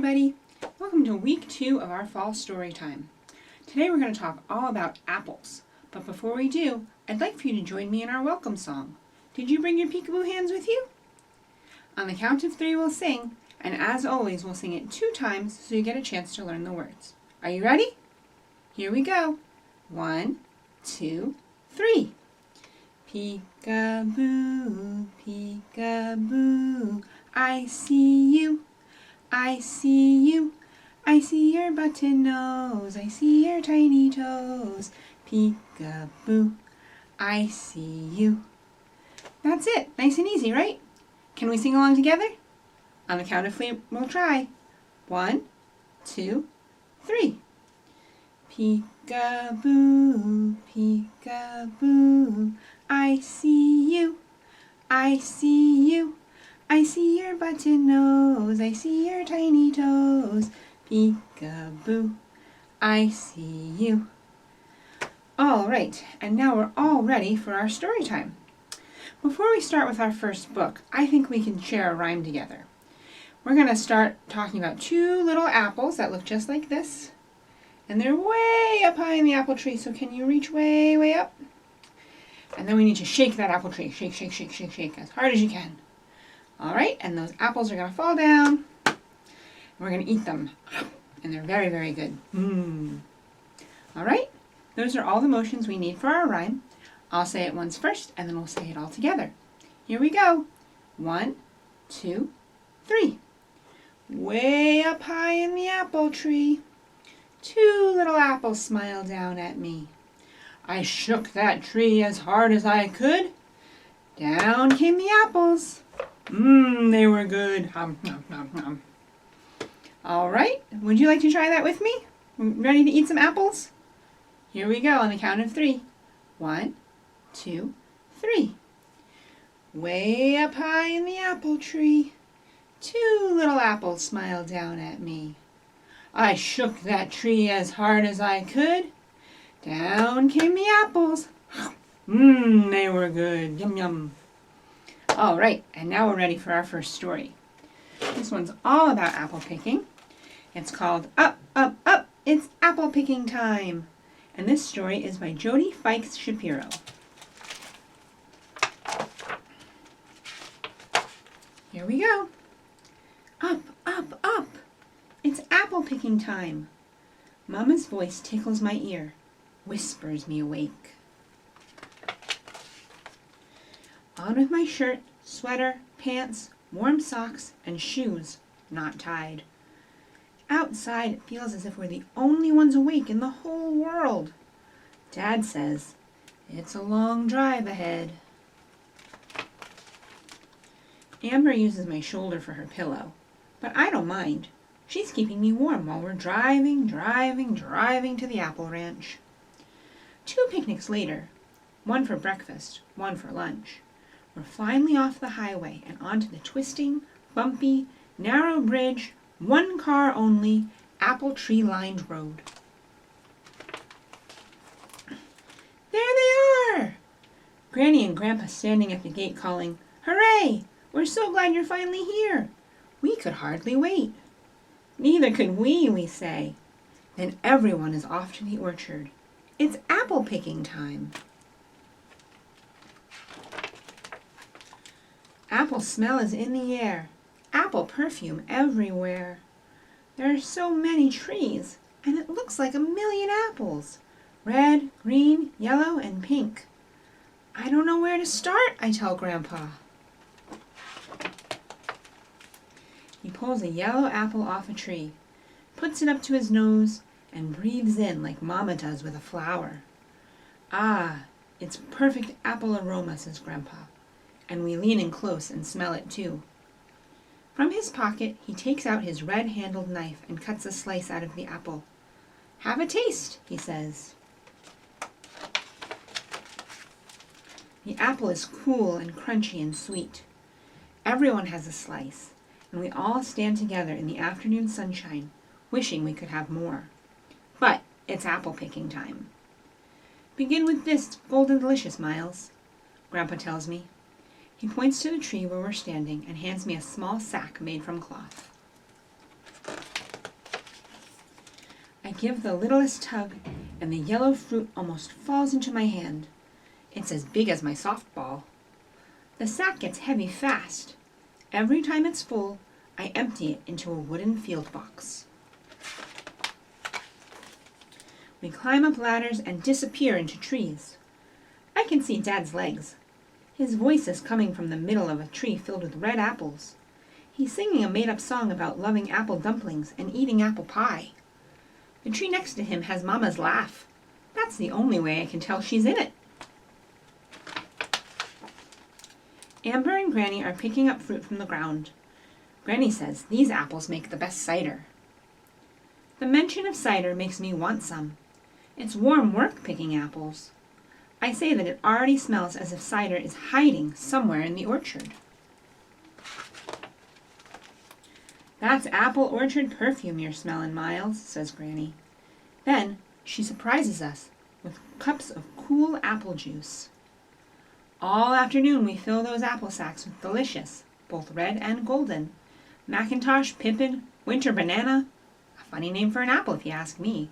everybody. Welcome to week 2 of our fall story time. Today we're going to talk all about apples. But before we do, I'd like for you to join me in our welcome song. Did you bring your peekaboo hands with you? On the count of 3 we'll sing, and as always we'll sing it 2 times so you get a chance to learn the words. Are you ready? Here we go. 1, 2, 3. Peekaboo, peekaboo, I see you, I see you. I see your button nose, I see your tiny toes. Peekaboo, I see you. That's it, nice and easy, right? Can we sing along together? On the count of 3, we'll try. 1, 2, 3. Peekaboo, peekaboo, I see you, I see you. I see your button nose, I see your tiny toes. Peekaboo, I see you. All right, and now we're all ready for our story time. Before we start with our first book, I think we can share a rhyme together. We're going to start talking about 2 little apples that look just like this. And they're way up high in the apple tree, so can you reach way, way up? And then we need to shake that apple tree. Shake, shake, shake, shake, shake as hard as you can. All right, and those apples are going to fall down. And we're going to eat them. And they're very, very good. All right, those are all the motions we need for our rhyme. I'll say it once first, and then we'll say it all together. Here we go. 1, 2, 3. Way up high in the apple tree, 2 little apples smiled down at me. I shook that tree as hard as I could. Down came the apples. They were good. All right, would you like to try that with me? Ready to eat some apples? Here we go on the count of 3. 1, 2, 3. Way up high in the apple tree, 2 little apples smiled down at me. I shook that tree as hard as I could. Down came the apples. They were good. Yum, yum. All right, and now we're ready for our first story. This one's all about apple picking. It's called Up, Up, Up, It's Apple Picking Time. And this story is by Jody Fikes Shapiro. Here we go. Up, up, up. It's apple picking time. Mama's voice tickles my ear, whispers me awake. On with my shirt, sweater, pants, warm socks, and shoes not tied. Outside it feels as if we're the only ones awake in the whole world. Dad says, it's a long drive ahead. Amber uses my shoulder for her pillow, but I don't mind. She's keeping me warm while we're driving to the apple ranch. 2 picnics later, one for breakfast, one for lunch. We're finally off the highway and onto the twisting, bumpy, narrow bridge, 1 car only, apple tree-lined road. There they are! Granny and Grandpa standing at the gate calling, "Hooray! We're so glad you're finally here. We could hardly wait." Neither could we say. Then everyone is off to the orchard. It's apple picking time. Apple smell is in the air. Apple perfume everywhere. There are so many trees, and it looks like 1,000,000 apples. Red, green, yellow, and pink. I don't know where to start, I tell Grandpa. He pulls a yellow apple off a tree, puts it up to his nose, and breathes in like Mama does with a flower. Ah, it's perfect apple aroma, says Grandpa, and we lean in close and smell it too. From his pocket, he takes out his red-handled knife and cuts a slice out of the apple. Have a taste, he says. The apple is cool and crunchy and sweet. Everyone has a slice, and we all stand together in the afternoon sunshine, wishing we could have more. But it's apple picking time. Begin with this golden delicious, Miles, Grandpa tells me. He points to the tree where we're standing and hands me a small sack made from cloth. I give the littlest tug, and the yellow fruit almost falls into my hand. It's as big as my softball. The sack gets heavy fast. Every time it's full, I empty it into a wooden field box. We climb up ladders and disappear into trees. I can see Dad's legs. His voice is coming from the middle of a tree filled with red apples. He's singing a made-up song about loving apple dumplings and eating apple pie. The tree next to him has Mama's laugh. That's the only way I can tell she's in it. Amber and Granny are picking up fruit from the ground. Granny says these apples make the best cider. The mention of cider makes me want some. It's warm work picking apples. I say that it already smells as if cider is hiding somewhere in the orchard. That's apple orchard perfume you're smelling, Miles, says Granny. Then she surprises us with cups of cool apple juice. All afternoon we fill those apple sacks with delicious, both red and golden, Macintosh, Pippin, Winter Banana, a funny name for an apple if you ask me,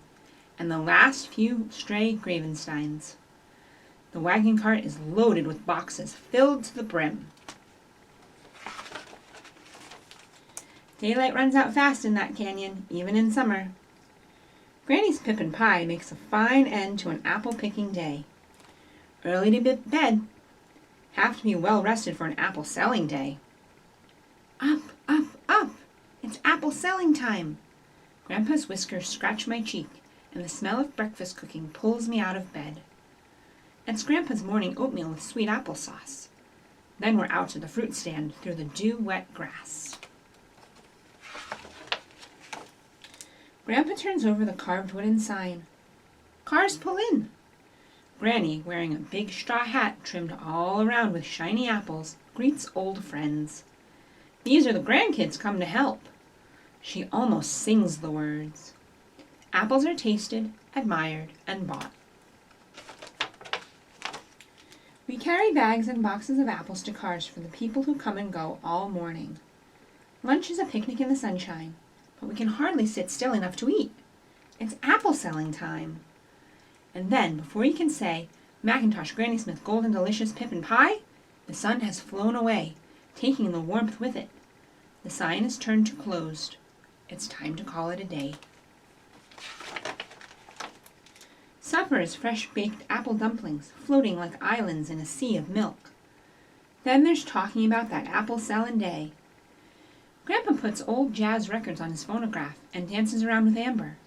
and the last few stray Gravensteins. The wagon cart is loaded with boxes filled to the brim. Daylight runs out fast in that canyon, even in summer. Granny's pippin pie makes a fine end to an apple-picking day. Early to bed. Have to be well rested for an apple selling day. Up, up, up! It's apple selling time! Grandpa's whiskers scratch my cheek, and the smell of breakfast cooking pulls me out of bed. It's Grandpa's morning oatmeal with sweet applesauce. Then we're out to the fruit stand through the dew-wet grass. Grandpa turns over the carved wooden sign. Cars pull in. Granny, wearing a big straw hat trimmed all around with shiny apples, greets old friends. These are the grandkids come to help. She almost sings the words. Apples are tasted, admired, and bought. We carry bags and boxes of apples to cars for the people who come and go all morning. Lunch is a picnic in the sunshine, but we can hardly sit still enough to eat. It's apple selling time. And then, before you can say, Macintosh, Granny Smith, Golden Delicious, Pippin Pie, the sun has flown away, taking the warmth with it. The sign is turned to closed. It's time to call it a day. Supper is fresh-baked apple dumplings, floating like islands in a sea of milk. Then there's talking about that apple-selling day. Grandpa puts old jazz records on his phonograph and dances around with Amber.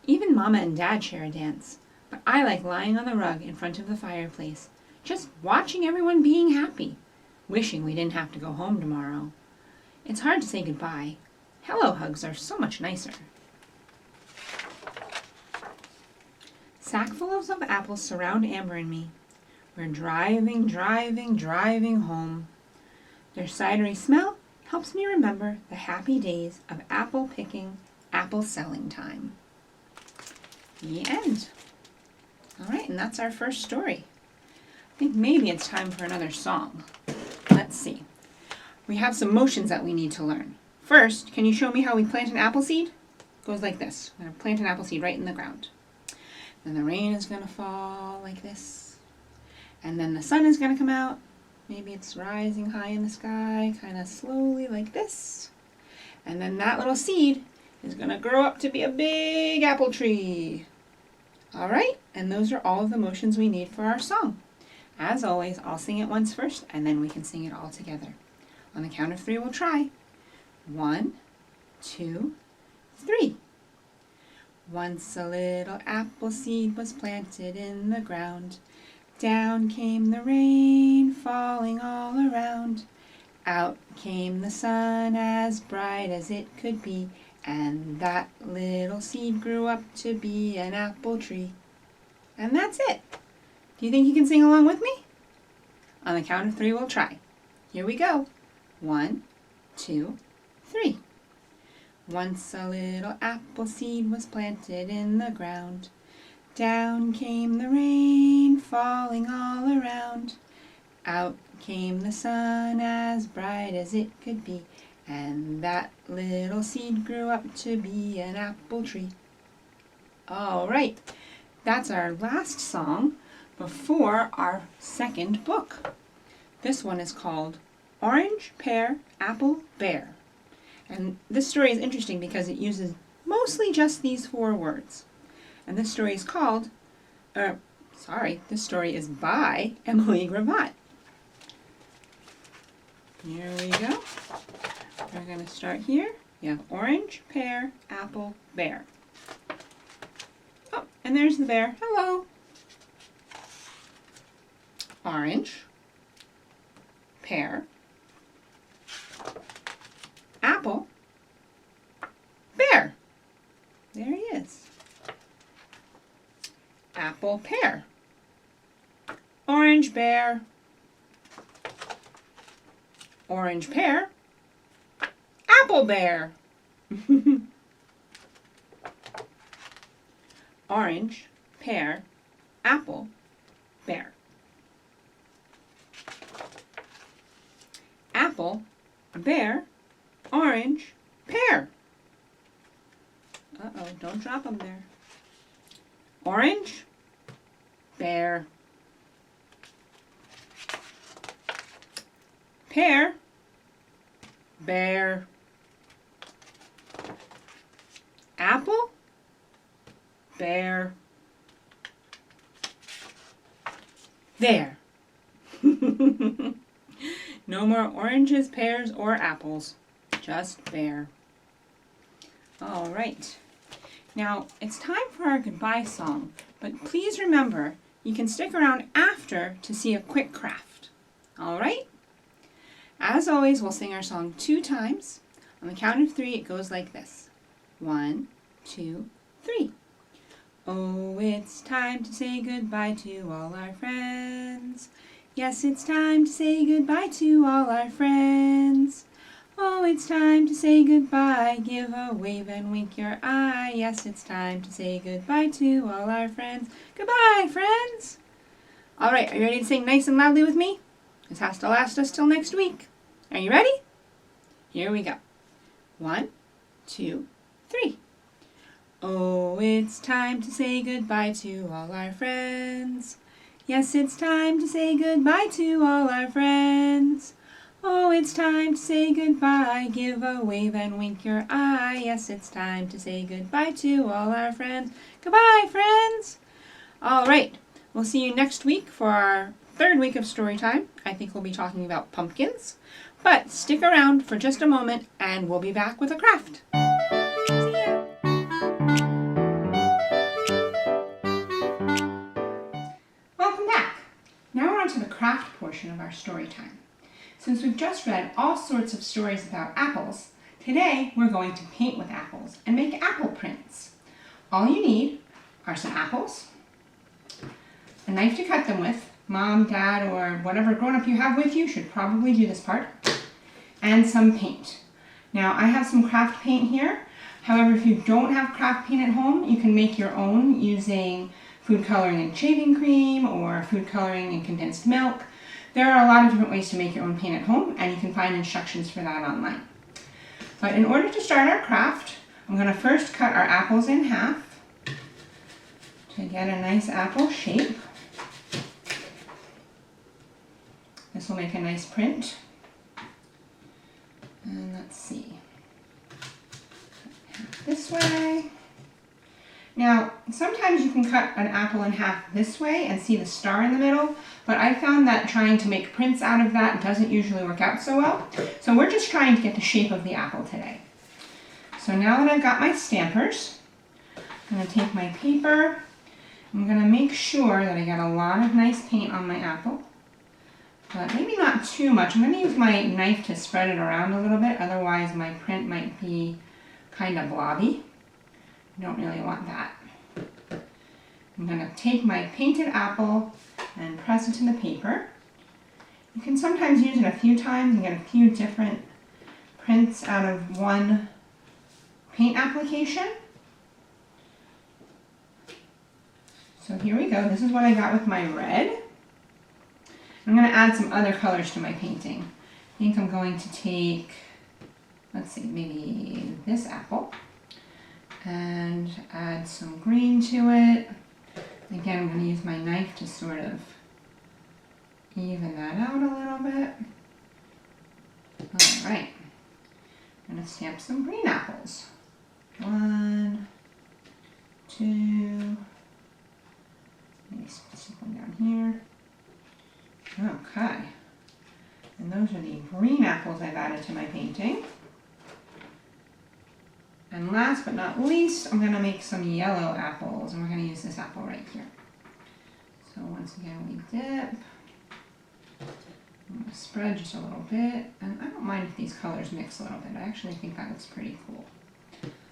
Even Mama and Dad share a dance, but I like lying on the rug in front of the fireplace, just watching everyone being happy, wishing we didn't have to go home tomorrow. It's hard to say goodbye. Hello hugs are so much nicer. Sackfuls of apples surround Amber and me. We're driving home. Their cidery smell helps me remember the happy days of apple picking, apple selling time. The end. All right, and that's our first story. I think maybe it's time for another song. Let's see. We have some motions that we need to learn. First, can you show me how we plant an apple seed? It goes like this. I'm going to plant an apple seed right in the ground. Then the rain is going to fall like this. And then the sun is going to come out. Maybe it's rising high in the sky, kind of slowly like this. And then that little seed is going to grow up to be a big apple tree. All right, and those are all of the motions we need for our song. As always, I'll sing it once first, and then we can sing it all together. On the count of 3, we'll try. 1, 2, 3. Once a little apple seed was planted in the ground. Down came the rain, falling all around. Out came the sun, as bright as it could be, and that little seed grew up to be an apple tree. And that's it. Do you think you can sing along with me? On the count of 3, we'll try. Here we go. 1, 2, 3. Once a little apple seed was planted in the ground. Down came the rain, falling all around. Out came the sun, as bright as it could be, and that little seed grew up to be an apple tree. All right, that's our last song before our second book. This one is called Orange, Pear, Apple, Bear. And this story is interesting because it uses mostly just these 4 words. And this story is called, this story is by Emily Gravatt. Here we go. We're going to start here. You have orange, pear, apple, bear. Oh, and there's the bear. Hello. Orange, pear, apple, bear. There he is. Apple, pear. Orange, bear. Orange, pear. Apple, bear. Orange, pear, apple, bear. Apple, bear, orange, pear. Uh-oh, don't drop them there. Orange, bear, pear, bear, apple, bear. There. No more oranges, pears, or apples. Just bear. All right. Now, it's time for our goodbye song, but please remember, you can stick around after to see a quick craft. All right? As always, we'll sing our song 2 times. On the count of 3, it goes like this. 1, 2, 3. Oh, it's time to say goodbye to all our friends. Yes, it's time to say goodbye to all our friends. Oh, it's time to say goodbye. Give a wave and wink your eye. Yes, it's time to say goodbye to all our friends. Goodbye, friends. All right, are you ready to sing nice and loudly with me? This has to last us till next week. Are you ready? Here we go. 1, 2, 3. Oh, it's time to say goodbye to all our friends. Yes, it's time to say goodbye to all our friends. Oh, it's time to say goodbye. Give a wave and wink your eye. Yes, it's time to say goodbye to all our friends. Goodbye, friends. All right, we'll see you next week for our 3rd week of story time. I think we'll be talking about pumpkins. But stick around for just a moment and we'll be back with a craft. See ya. Welcome back. Now we're on to the craft portion of our story time. Since we've just read all sorts of stories about apples, today we're going to paint with apples and make apple prints. All you need are some apples, a knife to cut them with. Mom, Dad, or whatever grown-up you have with you should probably do this part, and some paint. Now, I have some craft paint here. However, if you don't have craft paint at home, you can make your own using food coloring and shaving cream or food coloring and condensed milk. There are a lot of different ways to make your own paint at home, and you can find instructions for that online. But in order to start our craft, I'm going to first cut our apples in half to get a nice apple shape. This will make a nice print. And let's see. This way. Now, sometimes you can cut an apple in half this way and see the star in the middle, but I found that trying to make prints out of that doesn't usually work out so well. So we're just trying to get the shape of the apple today. So now that I've got my stampers, I'm going to take my paper. I'm going to make sure that I get a lot of nice paint on my apple, but maybe not too much. I'm going to use my knife to spread it around a little bit, otherwise my print might be kind of blobby. Don't really want that. I'm going to take my painted apple and press it to the paper. You can sometimes use it a few times and get a few different prints out of one paint application. So here we go. This is what I got with my red. I'm going to add some other colors to my painting. I think I'm going to take, let's see, maybe this apple. and add some green to it. Again, I'm going to use my knife to sort of even that out a little bit. All right, I'm going to stamp some green apples. 1, 2, maybe stick one down here. Okay, and those are the green apples I've added to my painting. And last but not least, I'm going to make some yellow apples, and we're going to use this apple right here. So once again, we dip. I'm going to spread just a little bit, and I don't mind if these colors mix a little bit. I actually think that looks pretty cool.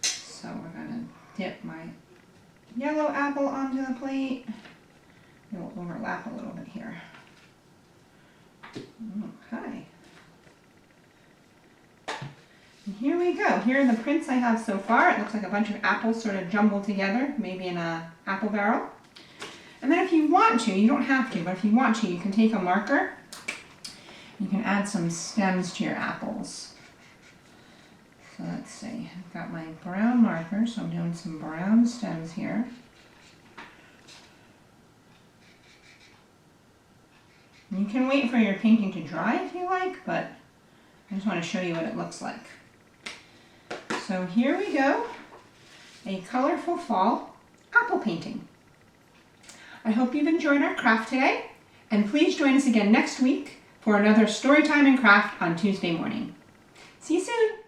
So we're going to dip my yellow apple onto the plate. It will overlap a little bit here. Okay. And here we go. Here are the prints I have so far. It looks like a bunch of apples sort of jumbled together, maybe in an apple barrel. And then if you want to, you don't have to, but if you want to, you can take a marker. You can add some stems to your apples. So let's see, I've got my brown marker, so I'm doing some brown stems here. You can wait for your painting to dry if you like, but I just want to show you what it looks like. So here we go, a colorful fall apple painting. I hope you've enjoyed our craft today, and please join us again next week for another Storytime and Craft on Tuesday morning. See you soon!